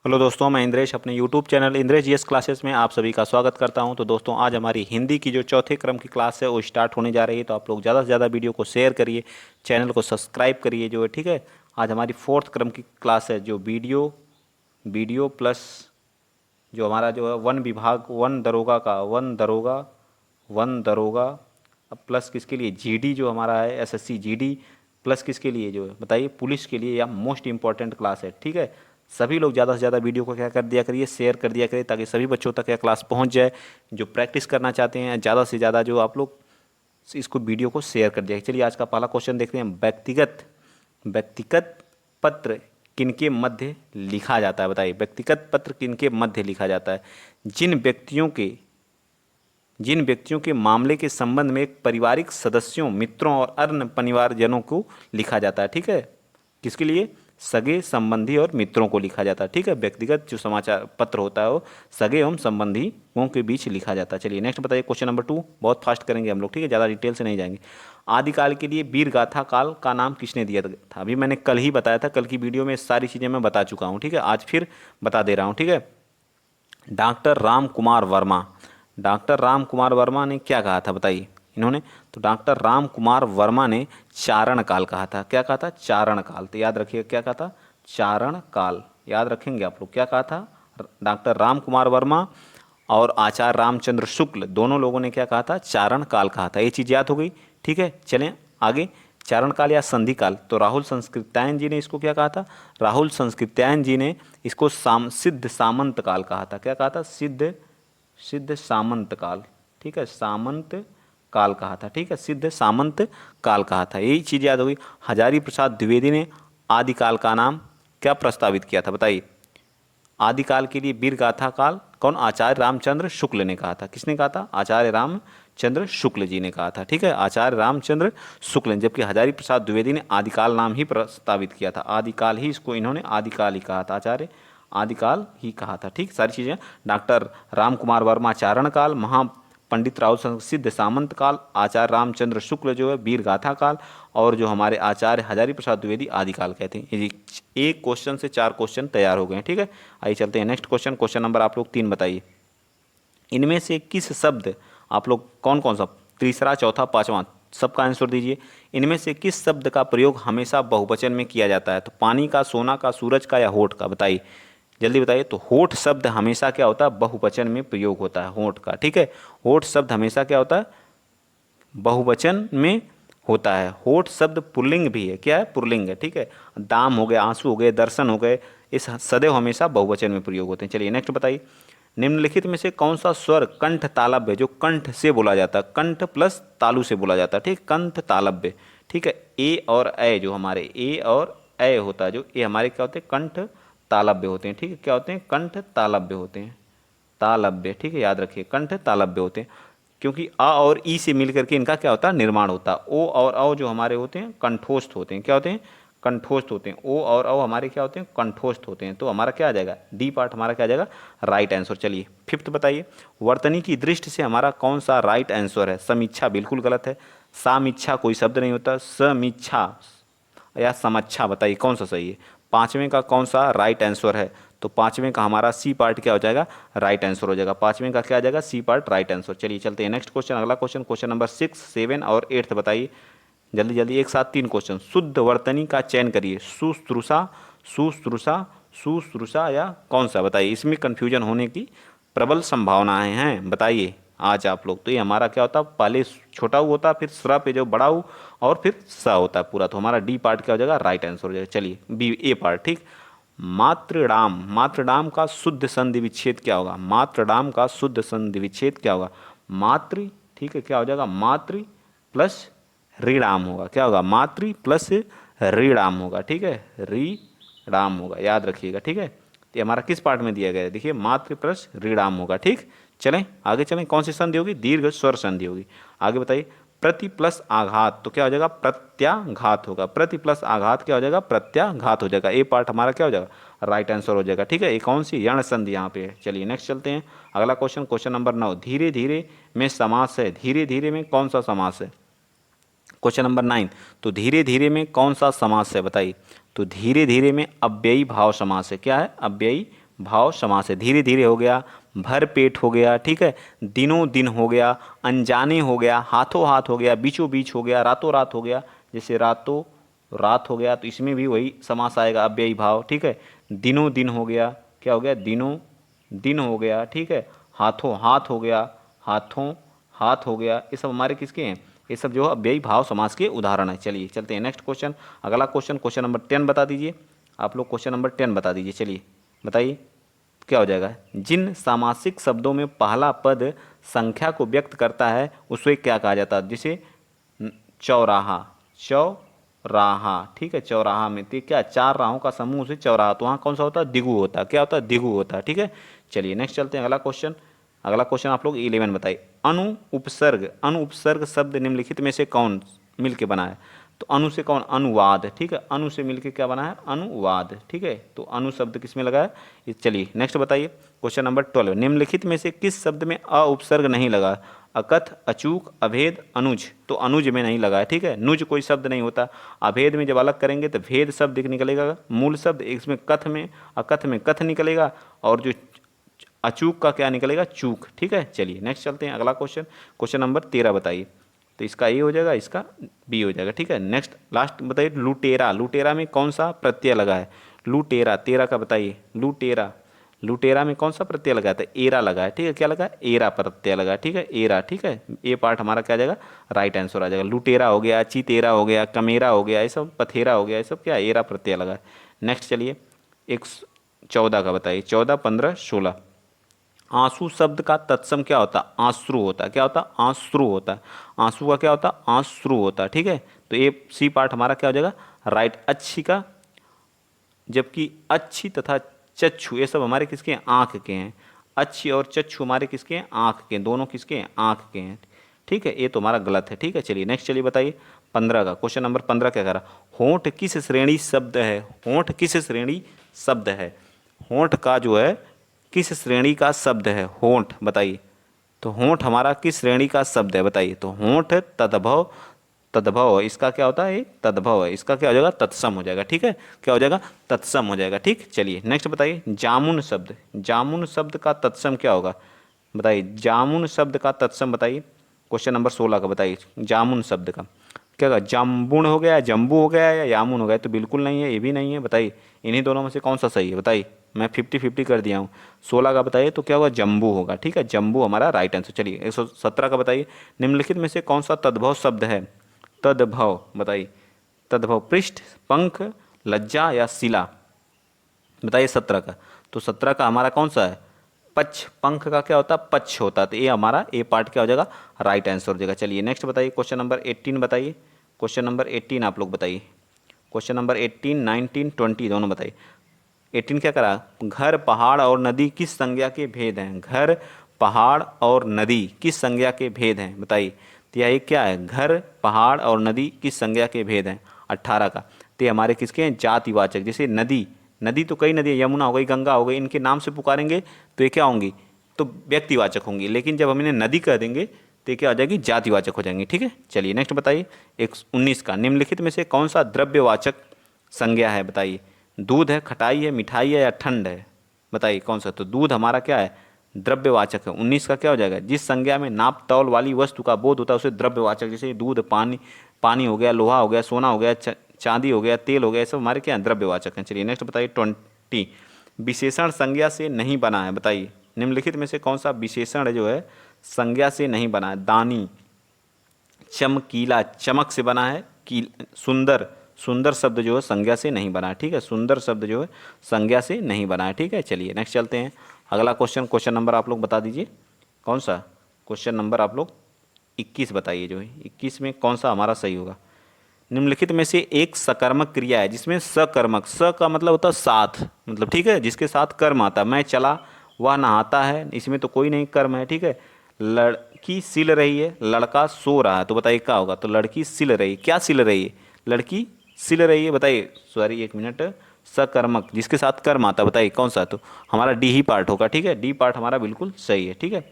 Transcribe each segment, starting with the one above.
Hello दोस्तों, मैं इंद्रेश अपने YouTube channel Indresh GS classes में आप सभी का स्वागत करता हूं। तो दोस्तों, आज हमारी हिंदी की जो चौथे क्रम की क्लास है वो स्टार्ट होने जा रही है। तो आप लोग ज़्यादा से ज़्यादा वीडियो को शेयर करिए, चैनल को सब्सक्राइब करिए जो है, ठीक है। आज हमारी फोर्थ क्रम की क्लास है, जो वीडियो वीडियो प्लस जो हमारा जो है वन विभाग, वन दरोगा अब प्लस किसके लिए, जीडी जो हमारा है एसएससी जीडी, प्लस किसके लिए जो है बताइए, पुलिस के लिए। या मोस्ट इंपॉर्टेंट क्लास है, ठीक है। सभी लोग ज़्यादा से ज़्यादा वीडियो को क्या कर दिया करिए, शेयर कर दिया करिए, ताकि सभी बच्चों तक यह क्लास पहुंच जाए। जो प्रैक्टिस करना चाहते हैं ज़्यादा से ज़्यादा, जो आप लोग इसको वीडियो को शेयर कर दिया। चलिए आज का पहला क्वेश्चन देखते हैं। व्यक्तिगत व्यक्तिगत पत्र किनके मध्य लिखा जाता है, बताइए। व्यक्तिगत पत्र किनके मध्य लिखा जाता है? जिन व्यक्तियों के मामले के संबंध में एक पारिवारिक सदस्यों, मित्रों और अन्य परिवारजनों को लिखा जाता है, ठीक है। किसके लिए? सगे, संबंधी और मित्रों को लिखा जाता है, ठीक है। व्यक्तिगत जो समाचार पत्र होता है वो सगे एवं संबंधियों के बीच लिखा जाता है। चलिए नेक्स्ट बताइए, क्वेश्चन नंबर 2। बहुत फास्ट करेंगे हम लोग, ठीक है, ज़्यादा डिटेल से नहीं जाएंगे। आदिकाल के लिए वीर गाथा काल का नाम किसने दिया था? अभी मैंने कल ही बताया था, कल की वीडियो में सारी चीज़ें मैं बता चुका हूँ, ठीक है। आज फिर बता दे रहा हूँ, ठीक है। डॉक्टर राम कुमार वर्मा। डॉक्टर राम कुमार वर्मा ने क्या कहा था, बताइए इन्होंने। तो डॉक्टर राम कुमार वर्मा ने चारण काल कहा था। क्या कहा था? चारण काल। तो याद रखिएगा, क्या कहा था? चारण काल। याद रखेंगे आप लोग, क्या कहा था? डॉक्टर राम कुमार वर्मा और आचार्य रामचंद्र शुक्ल दोनों लोगों ने क्या कहा था? चारण काल कहा था। ये चीज़ याद हो गई, ठीक है। चलें आगे। चारण काल या संधि काल, तो राहुल संस्कृत्यायन जी ने इसको क्या कहा था? राहुल संस्कृत्यायन जी ने इसको सिद्ध सामंत काल कहा था। क्या कहा था? सिद्ध सिद्ध सामंत काल, ठीक है। सामंत काल कहा था, ठीक है। सिद्ध सामंत काल कहा था। यही चीज़ याद हो गई। हजारी प्रसाद द्विवेदी ने आदिकाल का नाम क्या प्रस्तावित किया था, बताइए। आदिकाल के लिए वीर गाथा काल कौन? आचार्य रामचंद्र शुक्ल ने कहा था। किसने कहा था? आचार्य रामचंद्र शुक्ल जी ने कहा था, ठीक है। आचार्य रामचंद्र शुक्ल ने, जबकि हजारी प्रसाद द्विवेदी ने आदिकाल नाम ही प्रस्तावित किया था। आदिकाल ही, इसको इन्होंने आदिकाल ही कहा था, आचार्य आदिकाल ही कहा था, ठीक। सारी चीज़ें। डॉक्टर राम कुमार वर्मा चारण काल, पंडित राहुल सिद्ध सामंत काल, आचार्य रामचंद्र शुक्ल जो है वीर गाथा काल, और जो हमारे आचार्य हजारी प्रसाद द्विवेदी आदिकाल कहते हैं। ये एक क्वेश्चन से 4 क्वेश्चन तैयार हो गए हैं, ठीक है। आइए चलते हैं नेक्स्ट क्वेश्चन। क्वेश्चन नंबर आप लोग 3 बताइए। इनमें से किस शब्द, आप लोग कौन कौन सा, तीसरा, चौथा, पांचवा, सबका आंसर दीजिए। इनमें से किस शब्द का प्रयोग हमेशा बहुवचन में किया जाता है? तो पानी का, सोना का, सूरज का या होठ का, बताइए जल्दी बताइए। तो होठ शब्द हमेशा क्या होता है? बहुवचन में प्रयोग होता है, होठ का, ठीक है। होठ शब्द हमेशा क्या होता है? बहुवचन में होता है। होठ शब्द पुल्लिंग भी है, क्या है? पुल्लिंग है, ठीक है। दाम हो गए, आंसू हो गए, दर्शन हो गए, इस सदैव हमेशा बहुवचन में प्रयोग होते हैं। चलिए नेक्स्ट बताइए। निम्नलिखित में से कौन सा स्वर कंठ तालव्य है, जो कंठ से बोला जाता है, कंठ प्लस तालु से बोला जाता है, ठीक। कंठ तालव्य, ठीक है। ए और ए, जो हमारे ए और ए होता है, जो ए हमारे क्या होते हैं? कंठ तालव्य होते हैं, ठीक है। क्या होते हैं? कंठ तालव्य होते हैं, तालव्य, ठीक है। याद रखिए, कंठ तालव्य होते हैं, क्योंकि अ और ई से मिलकर के इनका क्या होता है? निर्माण होता है। ओ और औ जो हमारे होते हैं कंठोस्थ होते हैं। क्या होते हैं? कंठोस्थ होते हैं। ओ और औ हमारे क्या होते हैं? कंठोस्थ होते हैं। तो हमारा क्या आ जाएगा? डी पार्ट हमारा क्या आ जाएगा? Right answer. चलिए फिफ्थ बताइए। वर्तनी की दृष्टि से हमारा कौन सा राइट आंसर है? समीक्षा बिल्कुल गलत है। सामीक्षा कोई शब्द नहीं होता। समीक्षा या समच्छा, बताइए कौन सा सही है? पांचवें का कौन सा राइट आंसर है? तो पांचवें का हमारा सी पार्ट क्या हो जाएगा? राइट आंसर हो जाएगा। पांचवें का क्या आ जाएगा? C part right answer. चलिए चलते हैं नेक्स्ट क्वेश्चन। अगला क्वेश्चन, क्वेश्चन नंबर 6, 7 और 8 बताइए जल्दी जल्दी, एक साथ 3 क्वेश्चन। शुद्ध वर्तनी का चयन करिए। सुश्रुषा, सुश्रुषा, सुश्रुषा या कौन सा, बताइए। इसमें कंफ्यूजन होने की प्रबल संभावनाएं हैं, बताइए आज आप लोग। तो ये हमारा क्या होता है? पहले छोटा ऊ होता है, फिर स्र पे जो बड़ा ऊ, और फिर स होता है पूरा। तो हमारा डी पार्ट क्या हो जाएगा? राइट आंसर हो जाएगा। चलिए बी, ए पार्ट, ठीक। मातृडाम, मातृडाम का शुद्ध संधि विच्छेद क्या होगा? मातृडाम का शुद्ध संधि विच्छेद क्या होगा? मातृ, ठीक है, क्या हो जाएगा? मातृ प्लस रीडाम होगा। क्या होगा? मातृ प्लस रीडाम होगा, ठीक है। रीडाम होगा, याद रखिएगा, ठीक है। तो ये हमारा किस पार्ट में दिया गया है? देखिए, मातृ प्लस रीडाम होगा, ठीक। चलें आगे चलें। कौन सी संधि होगी? दीर्घ स्वर संधि होगी। आगे बताइए। प्रति प्लस आघात, तो क्या हो जाएगा? प्रत्याघात होगा। प्रति प्लस आघात क्या हो जाएगा? प्रत्याघात हो जाएगा। ए पार्ट हमारा क्या हो जाएगा? राइट आंसर हो जाएगा, ठीक है। ये कौन सी यण संधि यहाँ पे है? चलिए नेक्स्ट चलते हैं। अगला क्वेश्चन, क्वेश्चन नंबर 9। धीरे धीरे में समास है। धीरे धीरे में कौन सा समास है? Question number 9। तो धीरे धीरे में कौन सा समास है, बताइए। तो धीरे धीरे में अव्ययी भाव समास है। क्या है? अव्ययी भाव समास है। धीरे धीरे हो गया, भर पेट हो गया, ठीक है, दिनों दिन हो गया, अनजाने हो गया, हाथों हाथ हो गया, बीचों बीच हो गया, रातों रात हो गया। जैसे रातों रात हो गया तो इसमें भी वही समास आएगा, अव्ययी भाव, ठीक है। दिनों दिन हो गया, क्या हो गया, दिनों दिन हो गया, ठीक है। हाथों हाथ हो गया, हाथों हाथ हो गया। ये सब हमारे किसके हैं, ये सब जो है अव्ययी भाव समास के उदाहरण है। चलिए चलते हैं नेक्स्ट क्वेश्चन। अगला क्वेश्चन, क्वेश्चन नंबर 10 बता दीजिए आप लोग, क्वेश्चन नंबर 10 बता दीजिए। चलिए बताइए क्या हो जाएगा। जिन सामासिक शब्दों में पहला पद संख्या को व्यक्त करता है उसे क्या कहा जाता है। जैसे चौराहा, चौराहा, ठीक है, चौराहा में तो क्या, चार राहों का समूह से चौराहा, तो वहाँ कौन सा होता है, दिगु होता है। क्या होता है, दिगु होता है, ठीक है। चलिए नेक्स्ट चलते हैं अगला क्वेश्चन। अगला क्वेश्चन आप लोग 11 बताइए। अनु उपसर्ग, अनु उपसर्ग शब्द निम्नलिखित में से कौन मिलके बना है। तो अनु से कौन, अनुवाद, ठीक है, अनु से मिलके क्या बना है, अनुवाद, ठीक है। तो अनु शब्द किस में लगा है। चलिए नेक्स्ट बताइए क्वेश्चन नंबर 12। निम्नलिखित में से किस शब्द में अ उपसर्ग नहीं लगा। अकथ, अचूक, अभेद, अनुज। तो अनुज में नहीं लगा है, ठीक है, नुज कोई शब्द नहीं होता। अभेद में जब अलग करेंगे तो भेद शब्द निकलेगा, मूल शब्द। इसमें कथ में, अकथ में कथ निकलेगा, और जो अचूक का क्या निकलेगा, चूक, ठीक है। चलिए नेक्स्ट चलते हैं अगला क्वेश्चन, क्वेश्चन नंबर 13 बताइए। तो इसका ए हो जाएगा, इसका बी हो जाएगा, ठीक है। नेक्स्ट लास्ट बताइए, लुटेरा, लुटेरा में कौन सा प्रत्यय लगा है। लुटेरा, तेरा का बताइए, लुटेरा, लुटेरा में कौन सा प्रत्यय लगा है, एरा लगा है, ठीक है। क्या लगा है, एरा प्रत्यय लगा है, ठीक है, एरा, ठीक है। ए पार्ट हमारा क्या आ जाएगा, राइट आंसर आ जाएगा। लुटेरा हो गया, चितेरा हो गया, कमेरा हो गया, ये सब पथेरा हो गया, ये सब क्या, एरा प्रत्यय लगा है। नेक्स्ट चलिए 14 का बताइए, 14, 15, 16। आंसू शब्द का तत्सम क्या होता है, आंसू होता है। क्या होता है, आंसू होता है। आंसू का क्या होता है, आंसू होता है, ठीक है। तो ये सी पार्ट हमारा क्या हो जाएगा, राइट। अच्छी का, जबकि अच्छी तथा चक्षु ये सब हमारे किसके हैं, आँख के हैं। अच्छी और चक्षु हमारे किसके हैं, आँख के हैं, दोनों किसके हैं, आँख के हैं, ठीक है। ये तो हमारा गलत है, ठीक है। चलिए नेक्स्ट चलिए बताइए 15 का, क्वेश्चन नंबर 15 क्या कह रहा, होंठ किस श्रेणी शब्द है। होंठ किस श्रेणी शब्द है। होंठ का जो है किस श्रेणी का शब्द है, होंठ बताइए। तो होंठ हमारा किस श्रेणी का शब्द है बताइए। तो होंठ तद्भव, तद्भव इसका क्या होता है, तद्भव है, इसका क्या हो जाएगा, तत्सम हो जाएगा, ठीक है। क्या हो जाएगा, तत्सम हो जाएगा, ठीक। चलिए नेक्स्ट बताइए, जामुन शब्द, जामुन शब्द का तत्सम क्या होगा बताइए। जामुन शब्द का तत्सम बताइए, क्वेश्चन नंबर 16 का बताइए। जामुन शब्द का क्या होगा, जाम्बुन हो गया, जम्बू हो गया, या यामुन हो गया। तो बिल्कुल नहीं है, ये भी नहीं है, बताइए इन्हीं दोनों में से कौन सा सही है बताइए। मैं 50-50 कर दिया हूँ। 16 का बताइए तो क्या होगा, जम्बू होगा, ठीक है, जम्बू हमारा राइट आंसर। चलिए 117 का बताइए, निम्नलिखित में से कौन सा तद्भव शब्द है। तद्भव बताइए, तद्भव पृष्ठ, पंख, लज्जा या शिला, बताइए 17 का। तो 17 का हमारा कौन सा है, पक्ष। पंख का क्या होता है, पक्ष होता है। तो ये हमारा ए पार्ट क्या हो जाएगा, राइट आंसर हो जाएगा। चलिए नेक्स्ट बताइए, क्वेश्चन नंबर 18 बताइए। क्वेश्चन नंबर 18 आप लोग बताइए। क्वेश्चन नंबर 18, 19, 20 दोनों बताइए। 18 क्या करा, घर, पहाड़ और नदी किस संज्ञा के भेद हैं। घर, पहाड़ और नदी किस संज्ञा के भेद हैं बताइए। तो यह क्या है, घर, पहाड़ और नदी किस संज्ञा के भेद हैं। 18 का, तो ये हमारे किसके हैं, जातिवाचक। जैसे नदी, नदी तो कई नदी, यमुना हो गई, गंगा हो गई, इनके नाम से पुकारेंगे तो ये क्या होंगी, तो व्यक्तिवाचक होंगी। लेकिन जब हम इन्हें नदी कह देंगे तो ये क्या हो जाएगी, जातिवाचक हो जाएंगी, ठीक है। चलिए नेक्स्ट बताइए 19 का, निम्नलिखित में से कौन सा द्रव्यवाचक संज्ञा है बताइए। दूध है, खटाई है, मिठाई है या ठंड है, बताइए कौन सा। तो दूध हमारा क्या है, द्रव्यवाचक है। 19 का क्या हो जाएगा, जिस संज्ञा में नाप तौल वाली वस्तु का बोध होता है उसे द्रव्यवाचक। जैसे दूध, पानी, पानी हो गया, लोहा हो गया, सोना हो गया, चांदी हो गया, तेल हो गया, ये सब हमारे क्या हैं, द्रव्यवाचक हैं। चलिए नेक्स्ट बताइए 20, विशेषण संज्ञा से नहीं बना है बताइए। निम्नलिखित में से कौन सा विशेषण जो है संज्ञा से नहीं बना है। दानी, चमकीला, चमक से बना है। सुंदर, सुंदर शब्द जो है संज्ञा से नहीं बना है, ठीक है। सुंदर शब्द जो है संज्ञा से नहीं बना है, ठीक है। चलिए नेक्स्ट चलते हैं अगला क्वेश्चन। क्वेश्चन नंबर आप लोग बता दीजिए कौन सा, क्वेश्चन नंबर आप लोग 21 बताइए। जो है 21 में कौन सा हमारा सही होगा। निम्नलिखित में से एक सकर्मक क्रिया है जिसमें सकर्मक, स का मतलब होता है साथ, मतलब ठीक है, जिसके साथ कर्म आता है। मैं चला, वह नहाता है, इसमें तो कोई नहीं कर्म है, ठीक है। लड़की सिल रही है, लड़का सो रहा है, तो बताइए क्या होगा। तो लड़की सिल रही, क्या सिल रही है, लड़की सिल रही है, बताइए। सॉरी एक मिनट, सकर्मक जिसके साथ कर्म आता है, बताइए कौन सा। तो हमारा डी ही पार्ट होगा, ठीक है, डी पार्ट हमारा बिल्कुल सही है, ठीक है।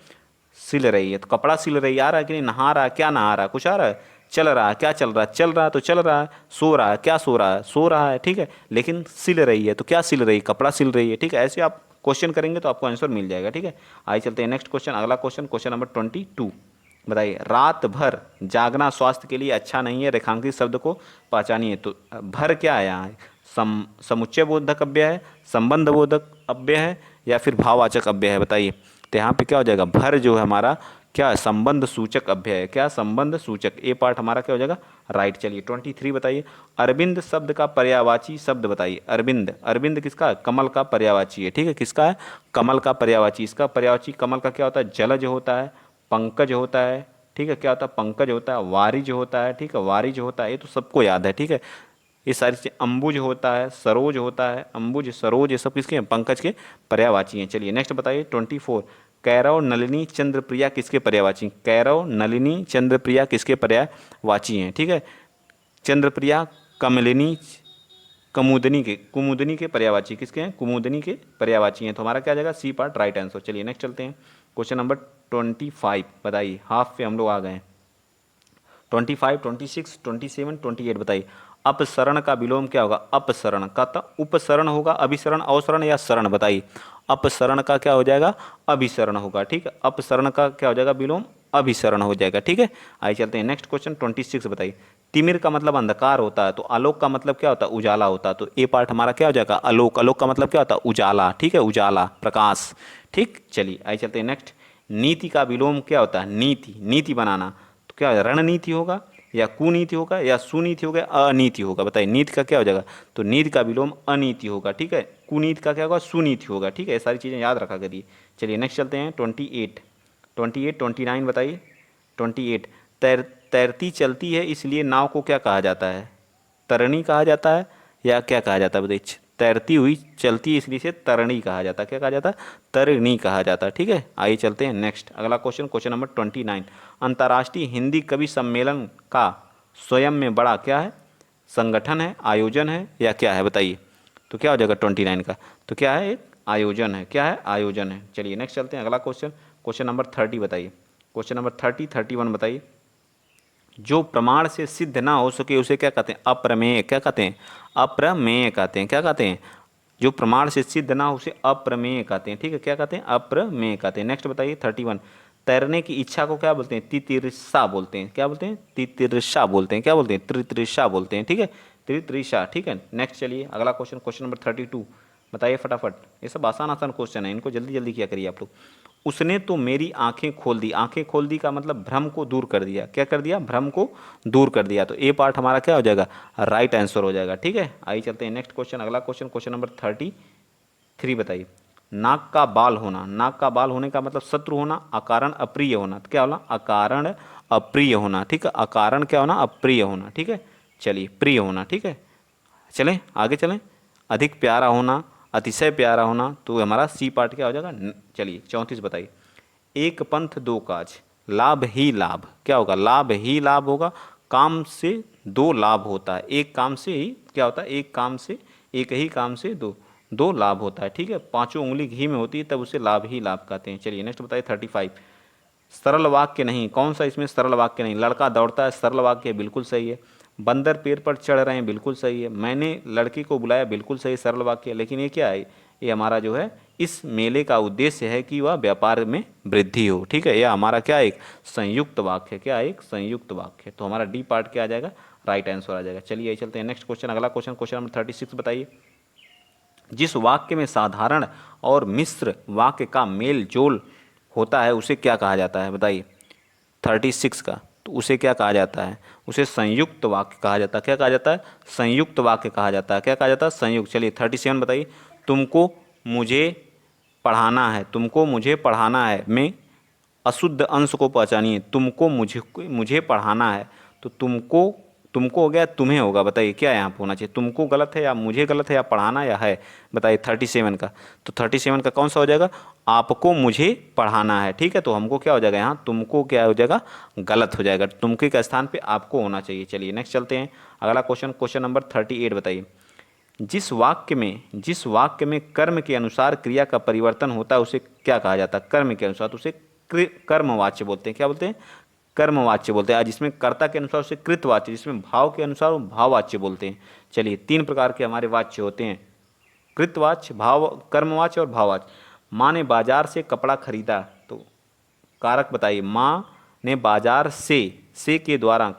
सिल रही है तो कपड़ा सिल रही है, आ रहा है कि नहीं, नहा रहा है, क्या नहा रहा है, कुछ आ रहा है, चल रहा है, क्या चल रहा है, चल रहा है तो चल रहा है, सो रहा है, क्या सो रहा है, सो रहा है, ठीक है। लेकिन सिल रही है तो क्या सिल रही है, कपड़ा सिल रही है, ठीक है। ऐसे आप क्वेश्चन करेंगे तो आपको आंसर मिल जाएगा, ठीक है। आइए चलते हैं नेक्स्ट क्वेश्चन, अगला क्वेश्चन, क्वेश्चन नंबर 22। बताइए, रात भर जागना स्वास्थ्य के लिए अच्छा नहीं है, रेखांकित शब्द को पहचानिए। तो भर क्या है यहाँ? समुच्चय बोधक अव्यय है, संबंध बोधक अव्यय है, या फिर भाववाचक अव्यय है? बताइए। तो यहाँ पे क्या हो जाएगा? भर जो है हमारा क्या है? संबंध सूचक अव्यय है। क्या? संबंध सूचक। ए पार्ट हमारा क्या हो जाएगा? राइट। चलिए 23 बताइए, अरविंद शब्द का पर्यायवाची शब्द बताइए। अरविंद, अरविंद किसका है? कमल का पर्यायवाची है, ठीक है। किसका है? कमल का पर्यायवाची। इसका पर्यायवाची कमल का क्या होता है? जलज होता है, पंकज होता है, ठीक है। क्या होता है? पंकज होता है, वारिज होता है, ठीक है, वारिज होता है, ये तो सबको याद है, ठीक है। ये सारी चीज़ें, अंबुज होता है, सरोज होता है, अंबुज, सरोज, ये सब किसके हैं? पंकज के पर्यायवाची हैं। चलिए नेक्स्ट बताइए 24, कैरव, नलिनी, चंद्रप्रिया किसके पर्यायवाची? कैरव, नलिनी, चंद्रप्रिया किसके पर्यायवाची हैं? ठीक है। चंद्रप्रिया, कमलिनी, कुमुदनी के पर्यायवाची किसके हैं? कुमुदनी के पर्यायवाची हैं। तो हमारा क्या आ जाएगा? C part right answer. चलिए नेक्स्ट चलते हैं, क्वेश्चन नंबर 25 बताइए। हाफ पे हम लोग आ गए हैं। 25, 26, 27, 28 बताइए। अपसरण का विलोम क्या होगा? अपसरण का तो उपसरण होगा, अभिसरण, अवसरण या सरण? बताइए। अपसरण का क्या हो जाएगा? अभिसरण होगा, ठीक है। अपसरण का क्या हो जाएगा? विलोम अभिसरण हो जाएगा, ठीक है। आइए चलते हैं नेक्स्ट क्वेश्चन 26 बताइए। तिमिर का मतलब अंधकार होता है, तो आलोक का मतलब क्या होता है? उजाला होता है। तो ए पार्ट हमारा क्या हो जाएगा? आलोक। आलोक का मतलब क्या होता है? उजाला, ठीक है, उजाला, प्रकाश, ठीक। चलिए आइए चलते हैं नेक्स्ट। नीति का विलोम क्या होता है? नीति, नीति बनाना, तो क्या रणनीति होगा, या कुनीति होगा, या सुनीति होगा, अनीति होगा? बताइए। नीति का क्या हो जाएगा? तो नीति का विलोम अनीति होगा, ठीक है। कुनीति का क्या होगा? सुनीति होगा, ठीक है। ये सारी चीज़ें याद रखा करिए। चलिए नेक्स्ट चलते हैं 28, 29 बताइए। 28, तैरती चलती है इसलिए नाव को क्या कहा जाता है? तरणी कहा जाता है, या क्या कहा जाता है? बताइए। तैरती हुई चलती है इसलिए से तरणी कहा जाता है। क्या कहा जाता है? तरणी कहा जाता है, ठीक है। आइए चलते हैं नेक्स्ट, अगला क्वेश्चन, क्वेश्चन नंबर 29। अंतर्राष्ट्रीय हिंदी कवि सम्मेलन का स्वयं में बड़ा क्या है? संगठन है, आयोजन है, या क्या है? बताइए। तो क्या हो जाएगा 29 का? तो क्या है? एक आयोजन है। क्या है? आयोजन है। चलिए नेक्स्ट चलते हैं, अगला क्वेश्चन, क्वेश्चन नंबर 30 बताइए। क्वेश्चन नंबर 30, 31 बताइए। जो प्रमाण से सिद्ध ना हो सके उसे क्या कहते हैं? अप्रमेय। क्या कहते हैं? अप्रमेय कहते हैं। क्या कहते हैं? जो प्रमाण से सिद्ध ना हो उसे अप्रमेय कहते हैं, ठीक है। क्या कहते हैं? अप्रमेय कहते हैं। नेक्स्ट बताइए 31, तैरने की इच्छा को क्या बोलते हैं? तितिर्षा बोलते हैं। क्या बोलते हैं? तितिर्षा बोलते हैं। क्या बोलते हैं? त्रितृषा बोलते हैं, ठीक है, त्रितृषा, ठीक है। नेक्स्ट चलिए अगला क्वेश्चन, क्वेश्चन नंबर 32 बताइए फटाफट। ये सब आसान आसान क्वेश्चन है, इनको जल्दी जल्दी क्या करिए आप लोग। उसने तो मेरी आंखें खोल दी। आंखें खोल दी का मतलब भ्रम को दूर कर दिया। क्या कर दिया? भ्रम को दूर कर दिया। तो ए पार्ट हमारा क्या हो जाएगा? राइट आंसर हो जाएगा, ठीक है। आइए चलते हैं नेक्स्ट क्वेश्चन, अगला क्वेश्चन, क्वेश्चन नंबर 33 बताइए। नाक का बाल होना, नाक का बाल होने का मतलब शत्रु होना, अकारण अप्रिय होना। तो क्या होना? अकारण अप्रिय होना, ठीक है। अकारण क्या होना? अप्रिय होना, ठीक है। चलिए प्रिय होना, ठीक है। चलें आगे चलें। अधिक प्यारा होना, अतिशय प्यारा होना, तो हमारा सी पार्ट क्या हो जाएगा? चलिए 34 बताइए। एक पंथ दो काज, लाभ ही लाभ। क्या होगा? लाभ ही लाभ होगा। काम से दो लाभ होता है। एक काम से ही क्या होता है? एक काम से, एक ही काम से दो दो लाभ होता है, ठीक है। पांचों उंगली घी में होती है तब उसे लाभ ही लाभ कहते हैं। चलिए नेक्स्ट बताइए 35, सरल वाक्य नहीं। कौन सा इसमें सरल वाक्य नहीं? लड़का दौड़ता है, सरल वाक्य है, बिल्कुल सही है। बंदर पेड़ पर चढ़ रहे हैं, बिल्कुल सही है। मैंने लड़की को बुलाया, बिल्कुल सही, सरल वाक्य है। लेकिन ये क्या है? ये हमारा जो है इस मेले का उद्देश्य है कि वह व्यापार में वृद्धि हो, ठीक है। यह हमारा क्या? एक संयुक्त वाक्य है। क्या? एक संयुक्त वाक्य है। तो हमारा डी पार्ट क्या आ जाएगा? राइट आंसर आ जाएगा। चलिए चलते हैं नेक्स्ट क्वेश्चन, अगला क्वेश्चन, क्वेश्चन नंबर 36 बताइए। जिस वाक्य में साधारण और मिश्र वाक्य का मेल जोल होता है उसे क्या कहा जाता है? बताइए। 36 का, तो उसे क्या कहा जाता है? उसे संयुक्त वाक्य कहा जाता है। क्या कहा जाता है? संयुक्त वाक्य कहा जाता है। क्या कहा जाता है? संयुक्त। चलिए 37 बताइए। तुमको मुझे पढ़ाना है, तुमको मुझे पढ़ाना है में अशुद्ध अंश को पहचानिए। तुमको मुझे पढ़ाना है, तो तुमको हो गया, तुम्हें होगा। बताइए क्या यहाँ पे होना चाहिए? तुमको गलत है, या मुझे गलत है, या पढ़ाना, या है? बताइए 37 का। तो 37 का कौन सा हो जाएगा? आपको मुझे पढ़ाना है, ठीक है। तो हमको क्या हो जाएगा यहाँ? तुमको क्या हो जाएगा? गलत हो जाएगा। तुमके के स्थान पे आपको होना चाहिए। चलिए नेक्स्ट चलते हैं, अगला क्वेश्चन, क्वेश्चन नंबर 38 बताइए। जिस वाक्य में कर्म के अनुसार क्रिया का परिवर्तन होता है उसे क्या कहा जाता है? कर्म के अनुसार, तो उसे कर्मवाच्य बोलते हैं। क्या बोलते हैं? कर्मवाच्य बोलते हैं। जिसमें कर्ता के अनुसार उसे कृतवाच्य, जिसमें भाव के अनुसार वो भाववाच्य बोलते हैं। चलिए 3 प्रकार के हमारे वाच्य होते हैं। कृतवाच्य, भाव कर्मवाच्य और भाववाच्य। माँ ने बाजार से कपड़ा खरीदा, तो कारक बताइए। माँ ने बाजार से के द्वारा,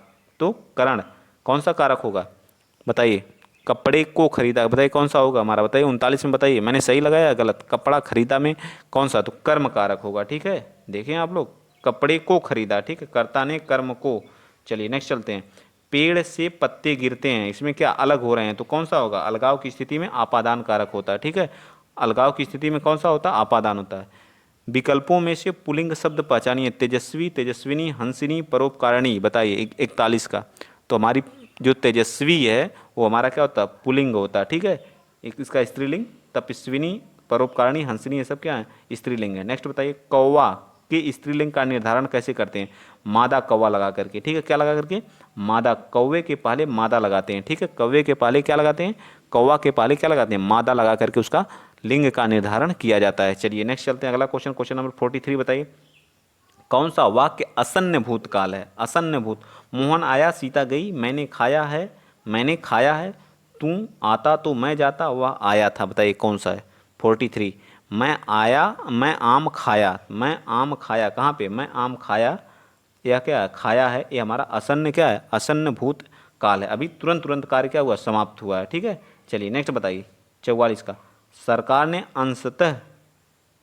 तो करण कौन सा कारक होगा बताइए। कपड़े को खरीदा, बताइए कौन सा होगा हमारा, बताइए 39 में बताइए, मैंने सही लगाया या गलत। कपड़ा खरीदा में कौन सा, तो कर्म कारक होगा। ठीक है, देखें आप लोग, कपड़े को खरीदा, ठीक है, कर्ता ने कर्म को। चलिए नेक्स्ट चलते हैं। पेड़ से पत्ते गिरते हैं, इसमें क्या अलग हो रहे हैं, तो कौन सा होगा। अलगाव की स्थिति में आपादान कारक होता है। ठीक है, अलगाव की स्थिति में कौन सा होता है, आपादान होता है। विकल्पों में से पुल्लिंग शब्द पहचानिए। तेजस्वी, तेजस्विनी, हंसिनी, परोपकारिणी, बताइए 41 का। तो हमारी जो तेजस्वी है वो हमारा क्या होता है, पुल्लिंग होता है। ठीक है, एक इसका स्त्रीलिंग, तपस्विनी, परोपकारिणी, हंसिनी, ये सब क्या है, स्त्रीलिंग है। नेक्स्ट बताइए, कौवा के स्त्रीलिंग का निर्धारण कैसे करते हैं। मादा कौवा लगा करके। ठीक है, क्या लगा करके, मादा, कौवे के पहले मादा लगाते हैं। ठीक है, कौवे के पहले क्या लगाते हैं, कौवा के पहले क्या लगाते हैं, मादा लगा करके उसका लिंग का निर्धारण किया जाता है। चलिए नेक्स्ट चलते हैं, अगला क्वेश्चन, क्वेश्चन नंबर 43 बताइए। कौन सा वाक्य असन्य भूतकाल है। असन्य भूत, मोहन आया, सीता गई, मैंने खाया है, मैंने खाया है, तू आता तो मैं जाता, वह आया था, बताइए कौन सा है। 43, मैं आया, मैं आम खाया, मैं आम खाया, कहाँ पे, मैं आम खाया, यह क्या है, खाया है, ये हमारा असन्य क्या है, असन्य भूत काल है। अभी तुरंत तुरंत कार्य क्या हुआ, समाप्त हुआ है। ठीक है, चलिए नेक्स्ट बताइए 44 का। सरकार ने अंशतः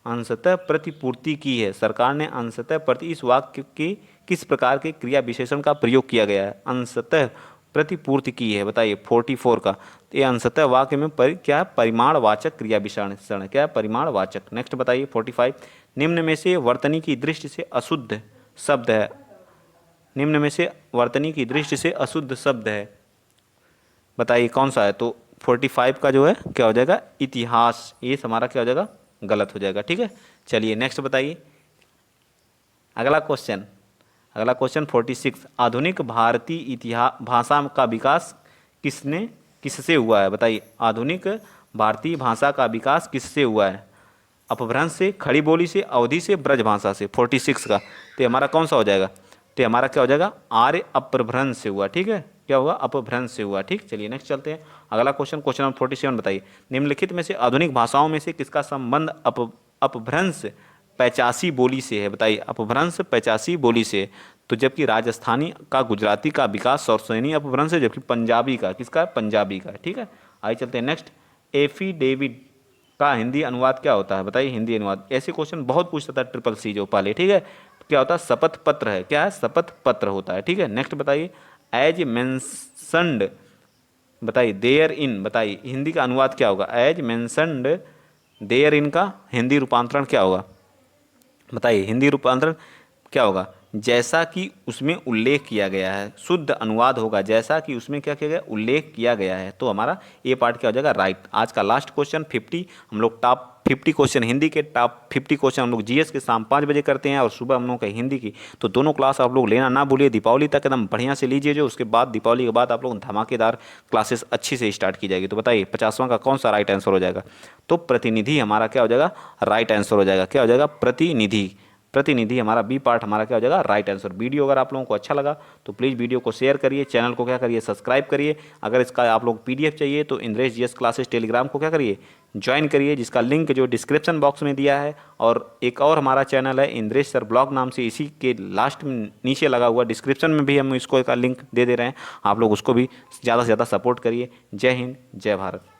अंशतः प्रतिपूर्ति की है। सरकार ने अंशतः प्रति, इस वाक्य के किस प्रकार के क्रिया विशेषण का प्रयोग किया गया है। अंशतः प्रतिपूर्ति की है, बताइए 44 का। तो ये अंशतः वाक्य में क्या है, परिमाणवाचक क्रिया विशेषण, क्या है, परिमाणवाचक। नेक्स्ट बताइए 45, निम्न में से वर्तनी की दृष्टि से अशुद्ध शब्द है। निम्न में से वर्तनी की दृष्टि से अशुद्ध शब्द है, बताइए कौन सा है। तो 45 का जो है क्या हो जाएगा, इतिहास, ये हमारा क्या हो जाएगा, गलत हो जाएगा। ठीक है, चलिए नेक्स्ट बताइए, अगला क्वेश्चन, अगला क्वेश्चन 46, आधुनिक भारतीय इतिहास भाषा का विकास किससे हुआ है, बताइए। आधुनिक भारतीय भाषा का विकास किससे हुआ है। अपभ्रंश से, खड़ी बोली से, अवधि से, ब्रज भाषा से। 46 का, तो हमारा कौन सा हो जाएगा, तो हमारा क्या हो जाएगा, आर्य अपभ्रंश से हुआ। ठीक है, क्या हुआ, अपभ्रंश से हुआ। ठीक, चलिए नेक्स्ट चलते हैं, अगला क्वेश्चन, क्वेश्चन नंबर 47 बताइए। निम्नलिखित में से आधुनिक भाषाओं में से किसका संबंध अपभ्रंश पैचासी बोली से है, बताइए। अपभ्रंश पैचासी बोली से, तो जबकि राजस्थानी का, गुजराती का विकास सौरसेनी अपभ्रंश है, जबकि पंजाबी का किसका, पंजाबी का। ठीक है, आइए चलते हैं नेक्स्ट। एफिडेविट का हिंदी अनुवाद क्या होता है, बताइए। हिंदी अनुवाद, ऐसे क्वेश्चन बहुत पूछता था ट्रिपल सी जो पहले। ठीक है, क्या होता है, शपथ पत्र है, क्या है, शपथ पत्र होता है। ठीक है, नेक्स्ट बताइए, एज मेंशनड, बताइए, देयर इन, बताइए हिंदी का अनुवाद क्या होगा। एज मेंशनड देयर इन का हिंदी रूपांतरण क्या होगा, बताइए। हिंदी रूपांतरण क्या होगा, जैसा कि उसमें उल्लेख किया गया है। शुद्ध अनुवाद होगा, जैसा कि उसमें क्या किया गया, उल्लेख किया गया है। तो हमारा ये पार्ट क्या हो जाएगा, राइट। आज का लास्ट क्वेश्चन 50, हम लोग टॉप 50 क्वेश्चन हिंदी के, टॉप 50 क्वेश्चन हम लोग जीएस के शाम 5 बजे करते हैं, और सुबह हम लोग का हिंदी की। तो दोनों क्लास आप लोग लेना ना भूलिए, दीपावली तक एकदम बढ़िया से लीजिए, जो उसके बाद दीपावली के बाद आप लोग धमाकेदार क्लासेस अच्छी से स्टार्ट की जाएगी। तो बताइए 50वां का कौन सा राइट आंसर हो जाएगा, तो प्रतिनिधि हमारा क्या हो जाएगा, राइट आंसर हो जाएगा। क्या हो जाएगा, प्रतिनिधि। प्रतिनिधि हमारा बी पार्ट हमारा क्या हो जाएगा, राइट आंसर। वीडियो अगर आप लोगों को अच्छा लगा तो प्लीज़ वीडियो को शेयर करिए, चैनल को क्या करिए, सब्सक्राइब करिए। अगर इसका आप लोग पीडीएफ चाहिए तो इंद्रेश जीएस क्लासेस टेलीग्राम को क्या करिए, ज्वाइन करिए, जिसका लिंक जो डिस्क्रिप्शन बॉक्स में दिया है। और एक और हमारा चैनल है इंद्रेश सर ब्लॉग नाम से, इसी के लास्ट में नीचे लगा हुआ डिस्क्रिप्शन में भी हम इसको का लिंक दे रहे हैं, आप लोग उसको भी ज़्यादा से ज़्यादा सपोर्ट करिए। जय हिंद, जय भारत।